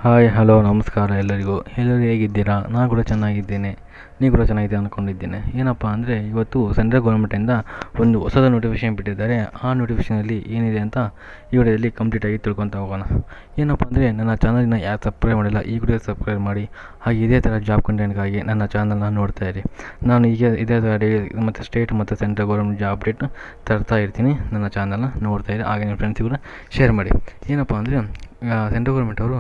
Hi hello ನಮಸ್ಕಾರ ಎಲ್ಲರಿಗೂ ಹೇಗಿದ್ದೀರಾ? ನಾನು ಕೂಡ ಚೆನ್ನಾಗಿದ್ದೇನೆ. ನೀವು ಕೂಡ ಚೆನ್ನಾಗಿದ್ದೀರಾ ಅಂದ್ಕೊಂಡಿದ್ದೇನೆ. ಏನಪ್ಪ ಅಂದರೆ ಇವತ್ತು ಸೆಂಟ್ರಲ್ ಗೌರ್ಮೆಂಟಿಂದ ಒಂದು ಹೊಸದ ನೋಟಿಫಿಕೇಷನ್ ಬಿಟ್ಟಿದ್ದಾರೆ. ಆ ನೋಟಿಫಿಕೇಷನಲ್ಲಿ ಏನಿದೆ ಅಂತ ಈ ವಿಡಿಯೋದಲ್ಲಿ ಕಂಪ್ಲೀಟಾಗಿ ತಿಳ್ಕೊತಾ ಹೋಗೋಣ. ಏನಪ್ಪ ಅಂದರೆ ನನ್ನ ಚಾನಲ್ನ ಯಾರು ಸಬ್ಸ್ಕ್ರೈಬ್ ಮಾಡಿಲ್ಲ ಈ ವಿಡಿಯೋ ಸಬ್ಸ್ಕ್ರೈಬ್ ಮಾಡಿ. ಹಾಗೆ ಇದೇ ಥರ ಜಾಬ್ ಕಂಟೆಂಟ್ಗಾಗಿ ನನ್ನ ಚಾನಲ್ನ ನೋಡ್ತಾ ಇರಿ. ನಾನು ಈಗ ಇದೇ ಥರ ಡೈಲಿ ಮತ್ತು ಸ್ಟೇಟ್ ಮತ್ತು ಸೆಂಟ್ರಲ್ ಗೌರ್ಮೆಂಟ್ ಜಾಬ್ ಅಪ್ಡೇಟ್ ತರ್ತಾ ಇರ್ತೀನಿ. ನನ್ನ ಚಾನಲ್ನ ನೋಡ್ತಾ ಇರಿ. ಹಾಗೆ ನಿಮ್ಮ ಫ್ರೆಂಡ್ಸಿಗೂ ಕೂಡ ಶೇರ್ ಮಾಡಿ. ಏನಪ್ಪ ಅಂದರೆ ಸೆಂಟ್ರಲ್ ಗೌರ್ಮೆಂಟ್ ಅವರು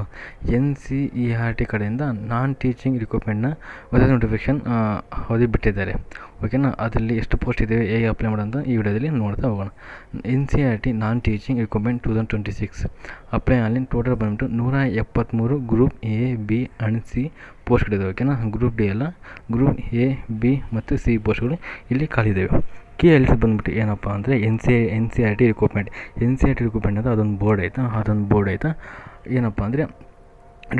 NCERT ಕಡೆಯಿಂದ ನಾನ್ ಟೀಚಿಂಗ್ ರಿಕ್ರೂಟ್ಮೆಂಟ್ನ ಹೊಸ ನೋಟಿಫಿಕೇಷನ್ ಬಿಟ್ಟಿದ್ದಾರೆ. ಓಕೆನಾ, ಅದರಲ್ಲಿ ಎಷ್ಟು ಪೋಸ್ಟ್ ಇದ್ದೇವೆ, ಹೇಗೆ ಅಪ್ಲೈ ಮಾಡೋಂತ ಈ ವಿಡಿಯೋದಲ್ಲಿ ನೋಡ್ತಾ ಹೋಗೋಣ. NCERT ನಾನ್ teaching recruitment 2026 apply online. Total ಬಂದ್ಬಿಟ್ಟು 173 group A, B and C ಪೋಸ್ಟ್ಗಳಿದೆ. ಓಕೆನಾ, ಗ್ರೂಪ್ ಡಿ ಅಲ್ಲ, ಗ್ರೂಪ್ A, B ಮತ್ತು C ಪೋಸ್ಟ್ಗಳು ಇಲ್ಲಿ ಖಾಲಿದ್ದೇವೆ. KLC ಬಂದ್ಬಿಟ್ಟು ಏನಪ್ಪ ಅಂದರೆ NCERT ರಿಕ್ರೂಟ್ಮೆಂಟ್ ಅಂತ ಅದೊಂದು ಬೋರ್ಡ್ ಐತಾ. ಏನಪ್ಪ ಅಂದರೆ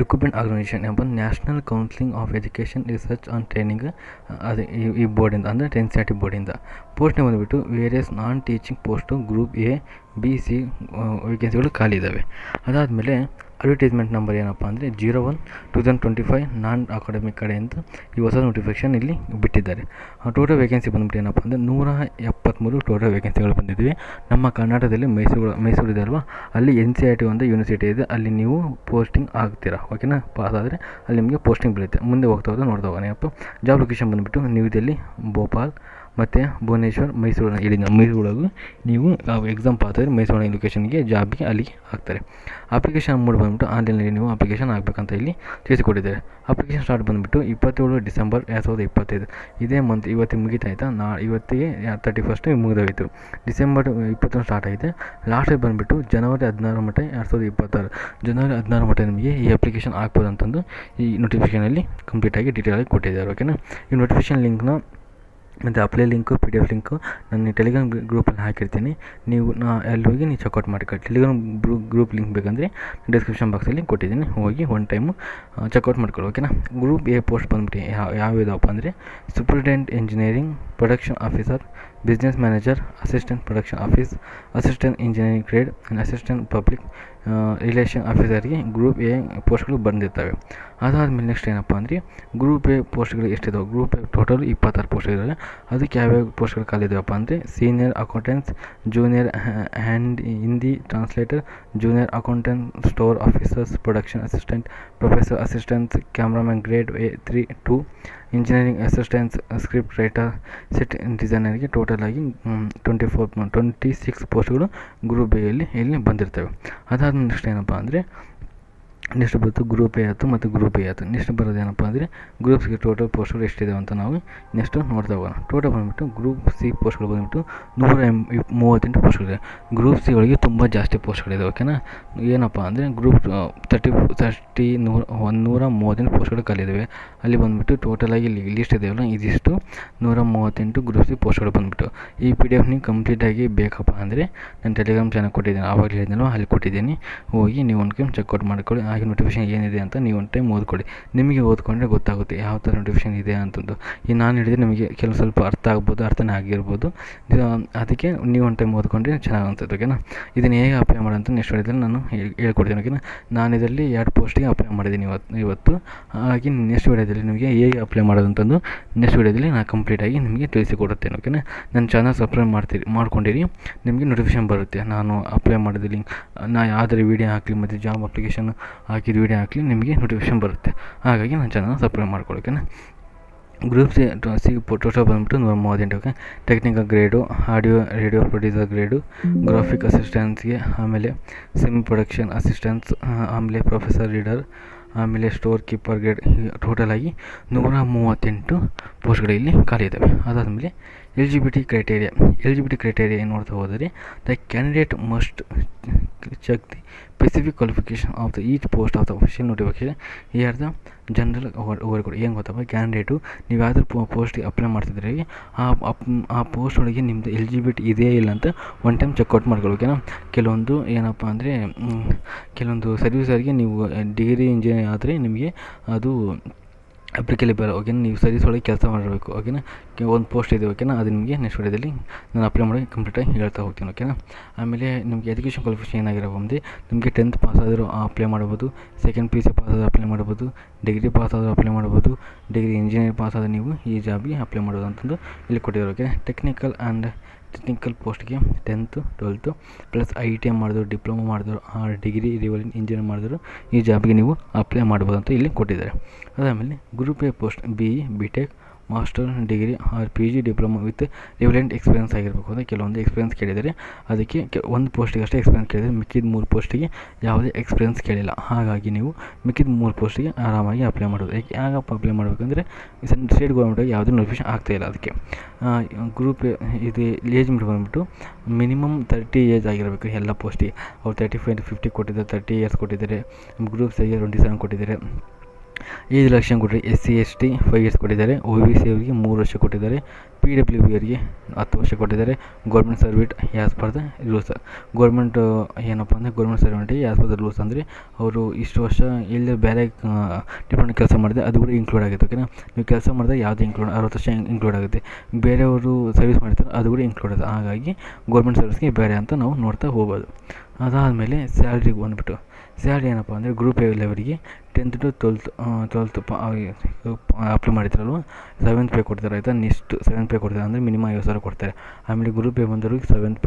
ರಿಕ್ರೂಟ್ಮೆಂಟ್ ಆರ್ಗನೈಸೇಷನ್ ಎಂಬ national counselling of education research and training, ಅದು ಈ ಬೋರ್ಡಿಂದ ಅಂದರೆ NCERT ಬೋರ್ಡಿಂದ ಪೋಸ್ಟ್ನ ಬಂದುಬಿಟ್ಟು various non teaching post group A, B, C ವೇಕೆನ್ಸಿಗಳು ಖಾಲಿ ಇದ್ದಾವೆ. ಅದಾದಮೇಲೆ ಅಡ್ವರ್ಟೈಸ್ಮೆಂಟ್ ನಂಬರ್ ಏನಪ್ಪ ಅಂದರೆ 01/2025 ನಾನ್ ಅಕಾಡೆಮಿಕ್ ಕಡೆಯಿಂದ ಈ ಹೊಸ ನೋಟಿಫಿಕೇಷನ್ ಇಲ್ಲಿ ಬಿಟ್ಟಿದ್ದಾರೆ. ಟೋಟಲ್ ವೇಕೆನ್ಸಿ ಬಂದ್ಬಿಟ್ಟು ಏನಪ್ಪ ಅಂದರೆ 173 ಟೋಟಲ್ ವೇಕೆನ್ಸಿಗಳು ಬಂದಿದ್ವಿ. ನಮ್ಮ ಕರ್ನಾಟಕದಲ್ಲಿ ಮೈಸೂರು ಇದೆ ಅಲ್ವಾ, ಅಲ್ಲಿ NCERT ಒಂದು ಯೂನಿವರ್ಸಿಟಿ ಇದೆ, ಅಲ್ಲಿ ನೀವು ಪೋಸ್ಟಿಂಗ್ ಆಗ್ತೀರಾ. ಓಕೆನಾ, ಪಾಸ್ ಆದರೆ ಅಲ್ಲಿ ನಿಮಗೆ ಪೋಸ್ಟಿಂಗ್ ಬೀಳುತ್ತೆ. ಮುಂದೆ ಹೋಗ್ತಾ ನೋಡ್ತಾ ಹೋಗೋಣ. ಜಾಬ್ ಲೊಕೇಶನ್ ಬಂದುಬಿಟ್ಟು ನ್ಯೂ ದಿಲ್ಲಿ, ಭೋಪಾಲ್ ಮತ್ತು ಭುವನೇಶ್ವರ್, ಮೈಸೂರೊಳಗೂ ನೀವು ಎಕ್ಸಾಮ್ ಪಾಸ್ ಆದರೆ ಮೈಸೂರಿನ ಲೊಕೇಶನ್ಗೆ ಜಾಬ್ಗೆ ಅಲ್ಲಿಗೆ ಹಾಕ್ತಾರೆ. ಅಪ್ಲಿಕೇಶನ್ ಮೋಡ್ ಬಂದುಬಿಟ್ಟು ಆನ್ಲೈನಲ್ಲಿ ನೀವು ಅಪ್ಲಿಕೇಶನ್ ಆಗಬೇಕಂತ ಇಲ್ಲಿ ತಿಳಿಸಿಕೊಟ್ಟಿದ್ದಾರೆ. ಅಪ್ಲಿಕೇಶನ್ ಸ್ಟಾರ್ಟ್ ಬಂದುಬಿಟ್ಟು 27 ಡಿಸೆಂಬರ್ 2025 ಇದೇ ಮಂತ್ ಇವತ್ತಿಗೆ ಮುಗಿತಾಯಿತಾ. ಇವತ್ತಿಗೆ 31 ಮುಗಿದೋಯಿತು. ಡಿಸೆಂಬರ್ 21 ಸ್ಟಾರ್ಟ್ ಆಗಿದೆ. ಲಾಸ್ಟ್ ಡೇಟ್ ಬಂದುಬಿಟ್ಟು ಜನವರಿ 16 ಮಟ್ಟ 2026 ಜನವರಿ 16 ಮಟ್ಟ ನಿಮಗೆ ಈ ಅಪ್ಲಿಕೇಶನ್ ಆಗ್ಬೋದು ಅಂತಂದು ಈ ನೋಟಿಫಿಕೇಷನಲ್ಲಿ ಕಂಪ್ಲೀಟಾಗಿ ಡೀಟೇಲಾಗಿ ಕೊಟ್ಟಿದ್ದಾರೆ. ಓಕೆನಾ, ಈ ನೋಟಿಫಿಕೇಷನ್ ಲಿಂಕ್ನ ಮತ್ತು ಅಪ್ಲೈ ಲಿಂಕು PDF ಲಿಂಕು ನಾನು ಟೆಲಿಗ್ರಾಮ್ ಗ್ರೂಪಲ್ಲಿ ಹಾಕಿರ್ತೀನಿ. ನೀವು ಅಲ್ಲಿ ಹೋಗಿ ನೀವು ಚೆಕ್ಔಟ್ ಮಾಡ್ಕೊಳ್ಳಿ. ಟೆಲಿಗ್ರಾಮ್ ಗ್ರೂಪ್ ಲಿಂಕ್ ಬೇಕಂದರೆ ಡಿಸ್ಕ್ರಿಪ್ಷನ್ ಬಾಕ್ಸಲ್ಲಿ ಕೊಟ್ಟಿದ್ದೀನಿ, ಹೋಗಿ ಒನ್ ಟೈಮು ಚೆಕ್ಔಟ್ ಮಾಡ್ಕೊಳ್ಳಿ. ಓಕೆನಾ, ಗ್ರೂಪ್ A ಪೋಸ್ಟ್ ಬಂದ್ಬಿಟ್ಟು ಯಾವ್ಯಾವುದಪ್ಪ ಅಂದರೆ superintendent engineering production officer, business manager, assistant production office, assistant engineering trade and assistant public relation ಆಫೀಸರ್ಗೆ ಗ್ರೂಪ್ A ಪೋಸ್ಟ್ಗಳು ಬಂದಿರ್ತವೆ. ಅದಾದಮೇಲೆ ನೆಕ್ಸ್ಟ್ ಏನಪ್ಪ ಅಂದರೆ ಗ್ರೂಪ್ A ಪೋಸ್ಟ್ಗಳು ಎಷ್ಟಿದಾವೆ? ಗ್ರೂಪ್ A ಟೋಟಲ್ 26 ಪೋಸ್ಟ್ ಇದ್ದಾವೆ. ಅದಕ್ಕೆ ಯಾವ್ಯಾವ ಪೋಸ್ಟ್ಗಳು ಖಾಲಿದಾವಪ್ಪ ಅಂದರೆ senior accountants, junior Hindi translator, junior accountant, store officers, production assistant, professor assistants, cameraman grade A3-2, engineering assistants, script writer, set ಡಿಸೈನರ್ಗೆ ಟೋಟಲ್ ಆಗಿ 26 ಪೋಸ್ಟ್ಗಳು ಗ್ರೂಪ್ ಇಲ್ಲಿ ಬಂದಿರ್ತವೆ. ಅದಾದ ನೆಕ್ಸ್ಟ್ ಏನಪ್ಪ ಅಂದರೆ ನೆಕ್ಸ್ಟ್ ಬರುತ್ತೆ ಗ್ರೂಪ್ A ಆಯಿತು ಮತ್ತು ಗ್ರೂಪ್ B ಆಯಿತು. ನೆಕ್ಸ್ಟ್ ಬರೋದು ಏನಪ್ಪ ಅಂದರೆ ಗ್ರೂಪ್ Cಗೆ ಟೋಟಲ್ ಪೋಸ್ಟ್ಗಳು ಎಷ್ಟಿದೆ ಅಂತ ನಾವು ನೆಕ್ಸ್ಟ್ ನೋಡ್ತಾ ಹೋಗೋಣ. ಟೋಟಲ್ ಬಂದುಬಿಟ್ಟು ಗ್ರೂಪ್ C ಪೋಸ್ಟ್ಗಳು ಬಂದುಬಿಟ್ಟು 138 ಪೋಸ್ಟ್ಗಳಿದೆ. ಗ್ರೂಪ್ C ಒಳಗೆ ತುಂಬ ಜಾಸ್ತಿ ಪೋಸ್ಟ್ಗಳಿದೆ. ಓಕೆನಾ, ಏನಪ್ಪ ಅಂದರೆ ಗ್ರೂಪ್ 138 ಪೋಸ್ಟ್ಗಳು ಖಾಲಿದ್ದಾವೆ. ಅಲ್ಲಿ ಬಂದುಬಿಟ್ಟು ಟೋಟಲಾಗಿ ಲಿಸ್ಟ್ ಇದೆಯಲ್ಲ, ಇದಿಷ್ಟು 138 ಗ್ರೂಪ್ C ಪೋಸ್ಟ್ಗಳು ಬಂದುಬಿಟ್ಟು. ಈ PDF ನೀವು ಕಂಪ್ಲೀಟಾಗಿ ಬೇಕಪ್ಪ ಅಂದರೆ ನಾನು ಟೆಲಿಗ್ರಾಮ್ ಚಾನಲ್ ಕೊಟ್ಟಿದ್ದೀನಿ, ಆವಾಗ ಹೇಳಿದ್ನಲ್ವ ಅಲ್ಲಿ ಕೊಟ್ಟಿದ್ದೀನಿ, ಹೋಗಿ ನೀವು ಒಂದು ಟೈಮ್ ಚೆಕ್ಔಟ್ ಮಾಡ್ಕೊಳ್ಳಿ. ಹಾಗೆ ನೋಟಿಫಿಕೇಷನ್ ಏನಿದೆ ಅಂತ ನೀವು ಒಂದು ಟೈಮ್ ಓದ್ಕೊಳ್ಳಿ. ನಿಮಗೆ ಓದ್ಕೊಂಡ್ರೆ ಗೊತ್ತಾಗುತ್ತೆ ಯಾವ ಥರ ನೋಟಿಫಿಕೇಷನ್ ಇದೆ ಅಂತಂದು. ಈ ನಾನು ಹೇಳಿದರೆ ನಿಮಗೆ ಕೆಲವು ಸ್ವಲ್ಪ ಅರ್ಥ ಆಗ್ಬೋದು, ಅರ್ಥನೇ ಆಗಿರ್ಬೋದು. ಅದಕ್ಕೆ ನೀವು ಒಂದು ಟೈಮ್ ಓದ್ಕೊಂಡ್ರೆ ಚೆನ್ನಾಗಿ ಅನ್ಸುತ್ತೆ. ಓಕೆನಾ, ಇದನ್ನು ಹೇಗೆ ಅಪ್ಲೈ ಮಾಡೋಂತ ನೆಕ್ಸ್ಟ್ ವಿಡಿಯೋದಲ್ಲಿ ನಾನು ಹೇಳ್ಕೊಡ್ತೀನಿ. ಓಕೆನಾ, ನಾನು ಇದರಲ್ಲಿ 2 ಪೋಸ್ಟಿಗೆ ಅಪ್ಲೈ ಮಾಡಿದ್ದೀನಿ ಇವತ್ತು. ಹಾಗೆ ನೆಕ್ಸ್ಟ್ ವಿಡಿಯೋದಲ್ಲಿ ನಿಮಗೆ ಹೇಗೆ ಅಪ್ಲೈ ಮಾಡೋದಂತಂದು ನೆಕ್ಸ್ಟ್ ವಿಡಿಯೋದಲ್ಲಿ ನಾನು ಕಂಪ್ಲೀಟಾಗಿ ನಿಮಗೆ ತಿಳಿಸಿಕೊಡುತ್ತೇನೆ. ಓಕೆನಾ, ನನ್ನ ಚಾನಲ್ ಸಬ್ಸ್ಕ್ರೈಬ್ ಮಾಡ್ಕೊಂಡಿರಿ, ನಿಮಗೆ ನೋಟಿಫಿಕೇಷನ್ ಬರುತ್ತೆ. ನಾನು ಅಪ್ಲೈ ಮಾಡಿದ ಲಿಂಕ್, ನಾ ಯಾವ್ದಾರು ವೀಡಿಯೋ ಹಾಕಲಿ ಮತ್ತು ಜಾಬ್ ಅಪ್ಲಿಕೇಶನ್ ಹಾಕಿದ ವೀಡಿಯೋ ಹಾಕಲಿ ನಿಮಗೆ ನೋಟಿಫಿಕೇಷನ್ ಬರುತ್ತೆ. ಹಾಗಾಗಿ ನನ್ನ ಚಾನಲ್ ಸಬ್ಸ್ಕ್ರೈಬ್ ಮಾಡ್ಕೊಳ್ಳೋಕೆ. ಗ್ರೂಪ್ ಸಿ ಟೋಟಲ್ ಬಂದುಬಿಟ್ಟು 138. Okay, technical grade, audio radio producer grade, graphic ಅಸಿಸ್ಟೆಂಟ್ಸ್ಗೆ, ಆಮೇಲೆ ಸೆಮಿ ಪ್ರೊಡಕ್ಷನ್ ಅಸಿಸ್ಟೆಂಟ್ಸ್, ಆಮೇಲೆ ಪ್ರೊಫೆಸರ್ ರೀಡರ್, ಆಮೇಲೆ ಸ್ಟೋರ್ ಕೀಪರ್ ಗ್ರೇಡ್, ಟೋಟಲಾಗಿ 138 ಪೋಸ್ಟ್ಗಳು ಇಲ್ಲಿ ಖಾಲಿ ಇದ್ದಾವೆ. ಅದಾದಮೇಲೆ ಎಲಿಜಿಬಿಲಿಟಿ ಕ್ರೈಟೇರಿಯಾ ಏನು ನೋಡ್ತಾ ಹೋದರೆ the candidate must check the specific qualification of the each post of the official notification here the general ಓವರ್ಕೊಡಿ. ಏನು ಗೊತ್ತಪ್ಪ, ಕ್ಯಾಂಡಿಡೇಟು ನೀವು ಯಾವ್ದಾದ್ರು ಪೋಸ್ಟಿಗೆ ಅಪ್ಲೈ ಮಾಡ್ತಿದ್ರೆ ಆ ಪೋಸ್ಟ್ ಒಳಗೆ ನಿಮ್ಮದು ಎಲಿಜಿಬಿಲಿಟಿ ಇದೆಯೇ ಇಲ್ಲ ಅಂತ ಒನ್ ಟೈಮ್ ಚೆಕ್ಔಟ್ ಮಾಡ್ಕೊಳ್ಬೇಕೇನೋ. ಕೆಲವೊಂದು ಏನಪ್ಪ ಅಂದರೆ ಕೆಲವೊಂದು ಸರ್ವಿಸರಿಗೆ ನೀವು ಡಿಗ್ರಿ ಇಂಜಿನಿಯರ್ ಆದರೆ ನಿಮಗೆ ಅದು ಅಪ್ಲಿಕೇಬಲ್ ಓಕೆನಾ. ನೀವು ಸರ್ವಿಸ್ ಒಳಗೆ ಕೆಲಸ ಮಾಡಿರಬೇಕು ಓಕೆನಾ. ಒಂದು ಪೋಸ್ಟ್ ಇದೆ ಓಕೆನಾ. ಅದು ನಿಮಗೆ ನೆಕ್ಸ್ಟ್ ವಿಡಿಯೋದಲ್ಲಿ ನಾನು ಅಪ್ಲೈ ಮಾಡಿ ಕಂಪ್ಲೀಟಾಗಿ ಹೇಳ್ತಾ ಹೋಗ್ತೀನಿ ಓಕೆನಾ. ಆಮೇಲೆ ನಿಮಗೆ ಎಜುಕೇಷನ್ ಕ್ವಾಲಿಫಿಕೇಷನ್ ಏನಾಗಿರೋ ಬಂದು ನಿಮಗೆ 10th ಪಾಸ್ ಆದರೂ ಅಪ್ಲೈ ಮಾಡ್ಬೋದು, ಸೆಕೆಂಡ್ PUC ಪಾಸ್ ಆದರೂ ಅಪ್ಲೈ ಮಾಡ್ಬೋದು, ಡಿಗ್ರಿ ಪಾಸ್ ಆದರೂ ಅಪ್ಲೈ ಮಾಡ್ಬೋದು, ಡಿಗ್ರಿ ಇಂಜಿನಿಯರಿಂಗ್ ಪಾಸ್ ಆದರೂ ನೀವು ಈ ಜಾಬಿಗೆ ಅಪ್ಲೈ ಮಾಡ್ಬೋದು ಅಂತಂದು ಇಲ್ಲಿ ಕೊಟ್ಟಿದ್ದಾರೆ ಓಕೆ. ಟೆಕ್ನಿಕಲ್ ಪೋಸ್ಟ್ಗೆ 10th 12th ಪ್ಲಸ್ ITI ಮಾಡಿದ್ರು, ಡಿಪ್ಲೊಮಾ ಮಾಡಿದ್ರು, ಡಿಗ್ರಿ ರಿವಲೆಂಟ್ ಇಂಜಿನಿಯರ್ ಮಾಡಿದ್ರು ಈ ಜಾಬ್ಗೆ ನೀವು ಅಪ್ಲೈ ಮಾಡ್ಬೋದು ಅಂತ ಇಲ್ಲಿ ಕೊಟ್ಟಿದ್ದಾರೆ. ಅದಾದಮೇಲೆ group A post BE BTech master degree PG diploma with relevant experience ಆಗಿರಬೇಕು ಅಂತ ಕೆಲವೊಂದು ಎಕ್ಸ್ಪೀರಿಯನ್ಸ್ ಕೇಳಿದರೆ. ಅದಕ್ಕೆ ಒಂದು ಪೋಸ್ಟಿಗೆ ಅಷ್ಟೇ ಎಕ್ಸ್ಪೀರಿಯನ್ಸ್ ಕೇಳಿದರೆ, ಮಿಕ್ಕಿದ 3 ಪೋಸ್ಟಿಗೆ ಯಾವುದೇ ಎಕ್ಸ್ಪೀರಿಯನ್ಸ್ ಕೇಳಿಲ್ಲ. ಹಾಗಾಗಿ ನೀವು ಮಿಕ್ಕಿದ 3 ಪೋಸ್ಟಿಗೆ ಆರಾಮಾಗಿ ಅಪ್ಲೈ ಮಾಡೋದು. ಯಾಕಪ್ಪ ಅಪ್ಲೈ ಮಾಡಬೇಕಂದ್ರೆ ಸ್ಟೇಟ್ ಗೌರ್ಮೆಂಟಿಗೆ ಯಾವುದೇ ನೋಟಿಫಿಕೇಷನ್ ಆಗ್ತಾಯಿಲ್ಲ. ಅದಕ್ಕೆ ಗ್ರೂಪ್ ಇದು ಏಜ್ ಬಂದುಬಿಟ್ಟು ಮಿನಿಮಮ್ 30 ಏಜ್ ಆಗಿರಬೇಕು ಎಲ್ಲ ಪೋಸ್ಟಿಗೆ. ಅವ್ರು 35 to 50 ಕೊಟ್ಟಿದ್ದಾರೆ, 30 ಇಯರ್ಸ್ ಕೊಟ್ಟಿದ್ದಾರೆ. ಗ್ರೂಪ್ ಸಿಗೆ 27 ಕೊಟ್ಟಿದ್ದಾರೆ. ಏಜ್ ರಿಲ್ಯಾಕ್ಸೇಷನ್ ಕೊಟ್ಟರೆ SC ST 5 ಇಯರ್ಸ್ ಕೊಟ್ಟಿದ್ದಾರೆ. OBC ಅವರಿಗೆ 3 ವರ್ಷ ಕೊಟ್ಟಿದ್ದಾರೆ. PWB ಅವರಿಗೆ 10 ವರ್ಷ ಕೊಟ್ಟಿದ್ದಾರೆ. Government servant as per the rules. Government ಏನಪ್ಪ ಅಂದರೆ ಗೌರ್ಮೆಂಟ್ ಸರ್ವೆಂಟಿಗೆ ಆ್ಯಸ್ ಪರ್ ದ ರೂಲ್ಸ್ ಅಂದರೆ ಅವರು ಇಷ್ಟು ವರ್ಷ ಇಲ್ಲಿ ಬೇರೆ ಡಿಪಾರ್ಟ್ಮೆಂಟ್ ಕೆಲಸ ಮಾಡಿದೆ ಅದು ಕೂಡ ಇನ್ಕ್ಲೂಡ್ ಆಗುತ್ತೆ ಓಕೆನಾ. ನೀವು ಕೆಲಸ ಮಾಡಿದ್ರೆ ಯಾವುದೇ 60 ವರ್ಷ ಇನ್ಕ್ಲೂಡ್ ಆಗುತ್ತೆ. ಬೇರೆಯವರು ಸರ್ವಿಸ್ ಮಾಡ್ತಾರೆ ಅದು ಕೂಡ ಇನ್ಕ್ಲೂಡ್ ಆಗುತ್ತೆ. ಹಾಗಾಗಿ ಗೌರ್ಮೆಂಟ್ ಸರ್ವಿಸ್ಗೆ ಬೇರೆ ಅಂತ ನಾವು ನೋಡ್ತಾ ಹೋಗ್ಬೋದು. ಅದಾದಮೇಲೆ ಸ್ಯಾಲ್ರಿಗೆ ಬಂದುಬಿಟ್ಟು ಸ್ಯಾಲ್ರಿ ಏನಪ್ಪ ಅಂದರೆ ಗ್ರೂಪ್ ಎ ಲೆವೆಲ್ಗೆ 10th to 12th apply ಮಾಡಿದ್ರಲ್ವ 7th pay ಕೊಡ್ತಾರೆ ಆಯಿತಾ. ನೆಕ್ಸ್ಟ್ 7th ಪೇ ಕೊಡ್ತಾರೆ ಅಂದರೆ ಮಿನಿಮಮ್ 50,000 ಕೊಡ್ತಾರೆ. ಆಮೇಲೆ ಗ್ರೂಪ್ ಎ ಬಂದವ್ರಿಗೆ 7th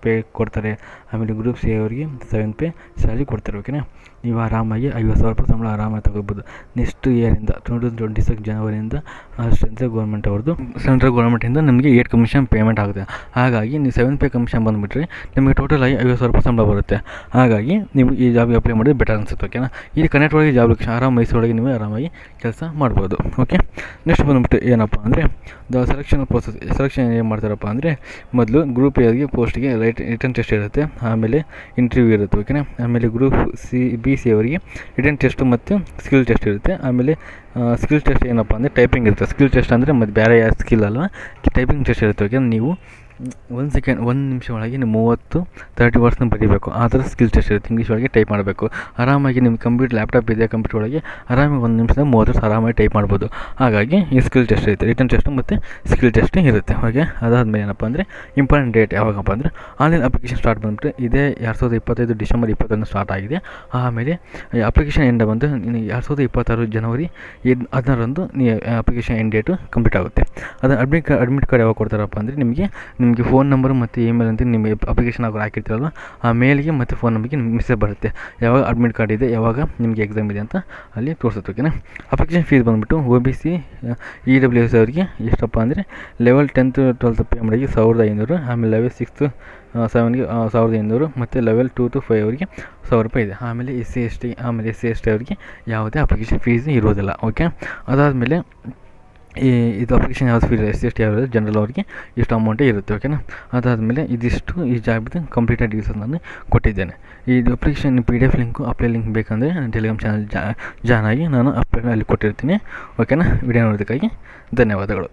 ಪೇ ಕೊಡ್ತಾರೆ. ಆಮೇಲೆ ಗ್ರೂಪ್ ಸಿ ಅವರಿಗೆ 7th ಪೇ ಸ್ಯಾಲ್ರಿ ಕೊಡ್ತಾರೆ ಓಕೆನಾ. ನೀವು ಆರಾಮಾಗಿ 50,000 ರೂಪಾಯಿ ಸಂಬಳ ಆರಾಮಾಗಿ ತಗೋಬೋದು. ನೆಕ್ಸ್ಟ್ ಇಯರಿಂದ 2026 ಜನವರಿಯಿಂದ ಸೆಂಟ್ರಲ್ ಗೌರ್ಮೆಂಟಿಂದ ನಿಮಗೆ 8 ಕಮಿಷನ್ ಪೇಮೆಂಟ್ ಆಗುತ್ತೆ. ಹಾಗಾಗಿ ನೀವು 7th ಪೇ ಕಮಿಷನ್ ಬಂದುಬಿಟ್ರೆ ನಿಮಗೆ ಟೋಟಲ್ ಆಗಿ 50,000 ರೂಪಾಯಿ ಸಂಬಳ ಬರುತ್ತೆ. ಹಾಗಾಗಿ ನೀವು ಈ ಜಾಬ್ಗೆ ಅಪ್ಲೈ ಮಾಡಿದ್ರೆ ಬೆಟರ್ ಅನಿಸುತ್ತೆ ಓಕೆನಾ. ಈ ಕನೆಕ್ಟ್ ಒಳಗೆ ಜಾಬ್ ಲೊಕೇಶನ್ ಮೈಸೂರೊಳಗೆ ನೀವು ಆರಾಮಾಗಿ ಕೆಲಸ ಮಾಡ್ಬೋದು ಓಕೆ. ನೆಕ್ಸ್ಟ್ ಬಂದುಬಿಟ್ಟು ಏನಪ್ಪ ಅಂದರೆ ಸೆಲೆಕ್ಷನ್ ಏನು ಮಾಡ್ತಾರಪ್ಪ ಅಂದರೆ ಮೊದಲು ಗ್ರೂಪ್ ಎಗೆ ಪೋಸ್ಟಿಗೆ ರಿಟರ್ನ್ ಟೆಸ್ಟ್ ಇರುತ್ತೆ, ಆಮೇಲೆ ಇಂಟರ್ವ್ಯೂ ಇರುತ್ತೆ ಓಕೆನಾ. ಆಮೇಲೆ ಗ್ರೂಪ್ BC ಅವರಿಗೆ ರಿಟರ್ನ್ ಟೆಸ್ಟ್ ಮತ್ತು ಸ್ಕಿಲ್ ಟೆಸ್ಟ್ ಇರುತ್ತೆ. ಆಮೇಲೆ ಸ್ಕಿಲ್ ಟೆಸ್ಟ್ ಏನಪ್ಪ ಅಂದರೆ ಟೈಪಿಂಗ್ ಇರುತ್ತೆ. ಸ್ಕಿಲ್ ಟೆಸ್ಟ್ ಅಂದರೆ ಮತ್ತು ಬೇರೆ ಯಾವ ಸ್ಕಿಲ್ ಅಲ್ವ, ಟೈಪಿಂಗ್ ಟೆಸ್ಟ್ ಇರುತ್ತೆ ಓಕೆ. ನೀವು 1 ನಿಮಿಷ ಒಳಗೆ ನೀವು 30 ವರ್ಡ್ಸ್ನ ಬರೀಬೇಕು. ಆ ಥರ ಸ್ಕಿಲ್ ಟೆಸ್ಟ್ ಇರುತ್ತೆ. ಇಂಗ್ಲೀಷ್ ಒಳಗೆ ಟೈಪ್ ಮಾಡಬೇಕು. ಆರಾಮಾಗಿ ನಿಮ್ಮ ಲ್ಯಾಪ್ಟಾಪ್ ಇದೆ, ಕಂಪ್ಯೂಟರ್ ಒಳಗೆ ಆರಾಮಾಗಿ 1 ನಿಮಿಷದ 30 ವರ್ಡ್ಸ್ ಆರಾಮಾಗಿ ಟೈಪ್ ಮಾಡ್ಬೋದು. ಹಾಗಾಗಿ ಈ ಸ್ಕಿಲ್ ಟೆಸ್ಟ್ ಇರುತ್ತೆ, ರಿಟರ್ನ್ ಟೆಸ್ಟ್ ಮತ್ತು ಸ್ಕಿಲ್ ಟೆಸ್ಟ್ ಇರುತ್ತೆ ಓಕೆ. ಅದಾದಮೇಲೆ ಏನಪ್ಪ ಅಂದರೆ ಇಂಪಾರ್ಟೆಂಟ್ ಡೇಟ್ ಯಾವಾಗಪ್ಪ ಅಂದರೆ ಆನ್ಲೈನ್ ಅಪ್ಲಿಕೇಶನ್ ಸ್ಟಾರ್ಟ್ ಬಂದುಬಿಟ್ಟು ಇದೇ 2025 ಡಿಸೆಂಬರ್ 21 ಸ್ಟಾರ್ಟ್ ಆಗಿದೆ. ಆಮೇಲೆ ಅಪ್ಲಿಕೇಶನ್ ಎಂಡ್ ಬಂದು 2026 ಜನವರಿ 16ರಂದು ಅಪ್ಲಿಕೇಶನ್ ಎಂಡ್ ಡೇಟು ಕಂಪ್ಲೀಟ್ ಆಗುತ್ತೆ. ಅದನ್ನು ಅಡ್ಮಿಟ್ ಕಾರ್ಡ್ ಯಾವಾಗ ಕೊಡ್ತಾರಪ್ಪ ಅಂದರೆ ನಿಮಗೆ ಫೋನ್ ನಂಬರು ಮತ್ತು ಇಮೇಲ್ ಅಂತ ನಿಮಗೆ ಅಪ್ಲಿಕೇಶನ್ ಆಗಿ ಹಾಕಿರ್ತೀರಲ್ವ ಆ ಮೇಲ್ಗೆ ಮತ್ತು ಫೋನ್ ನಂಬರ್ಗೆ ಮೆಸೇಜ್ ಬರುತ್ತೆ ಯಾವಾಗ ಅಡ್ಮಿಟ್ ಕಾರ್ಡ್ ಇದೆ, ಯಾವಾಗ ನಿಮಗೆ ಎಕ್ಸಾಮ್ ಇದೆ ಅಂತ ಅಲ್ಲಿ ತೋರಿಸುತ್ತೆ ಓಕೆನಾ. ಅಪ್ಲಿಕೇಶನ್ ಫೀಸ್ ಬಂದುಬಿಟ್ಟು OBC EWS ಅವರಿಗೆ ಎಷ್ಟಪ್ಪ ಅಂದರೆ ಲೆವೆಲ್ 10th 12th ಪೇ ಮಾಡಿಗೆ 1,500, ಆಮೇಲೆ ಲೆವೆಲ್ 6th 7ಗೆ 1,500 ಮತ್ತು ಲೆವೆಲ್ 2 to 5 ಅವರಿಗೆ 1,000 ರೂಪಾಯಿ ಇದೆ. ಆಮೇಲೆ SC ST ಅವರಿಗೆ ಯಾವುದೇ ಅಪ್ಲಿಕೇಶನ್ ಫೀಸ್ ಇರೋದಿಲ್ಲ ಓಕೆ. ಅದಾದಮೇಲೆ ಇದು ಅಪ್ಲಿಕೇಶನ್ ಯಾವ್ದು ಫೀಸ್ SC ST ಯಾವ್ದು ಜನರಲ್ ಅವರಿಗೆ ಇಷ್ಟು ಅಮೌಂಟೇ ಇರುತ್ತೆ ಓಕೆನಾ. ಅದಾದಮೇಲೆ ಇದಿಷ್ಟು ಈ ಜಾಬ್ದು ಕಂಪ್ಲೀಟಾಗಿ ಡೀಟೇಲ್ಸ್ ನಾನು ಕೊಟ್ಟಿದ್ದೇನೆ. ಈ application PDF link apply link ಬೇಕಂದರೆ ನನ್ನ ಟೆಲಿಗ್ರಾಮ್ ಚಾನಲ್ ಜಾಯ್ನ್ ಆಗಿ ನಾನು ಅಲ್ಲಿ ಕೊಟ್ಟಿರ್ತೀನಿ ಓಕೆನಾ. ವಿಡಿಯೋ ನೋಡೋದಕ್ಕಾಗಿ ಧನ್ಯವಾದಗಳು.